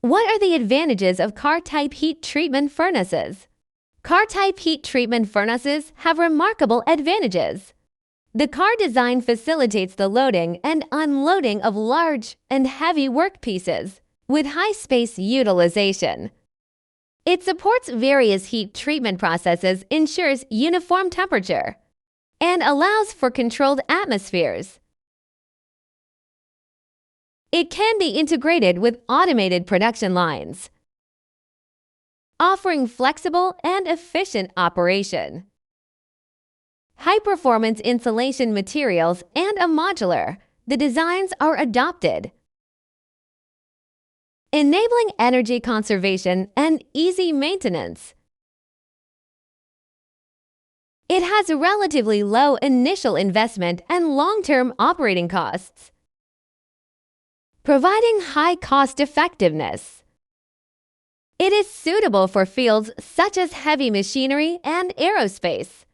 What are the advantages of car-type heat treatment furnaces? Car-type heat treatment furnaces have remarkable advantages. The car design facilitates the loading and unloading of large and heavy workpieces with high space utilization. It supports various heat treatment processes, ensures uniform temperature, and allows for controlled atmospheres. It can be integrated with automated production lines, offering flexible and efficient operation. High-performance insulation materials and a modular, the designs are adopted, enabling energy conservation and easy maintenance. It has a relatively low initial investment and long-term operating costs, providing high cost-effectiveness. It is suitable for fields such as heavy machinery and aerospace.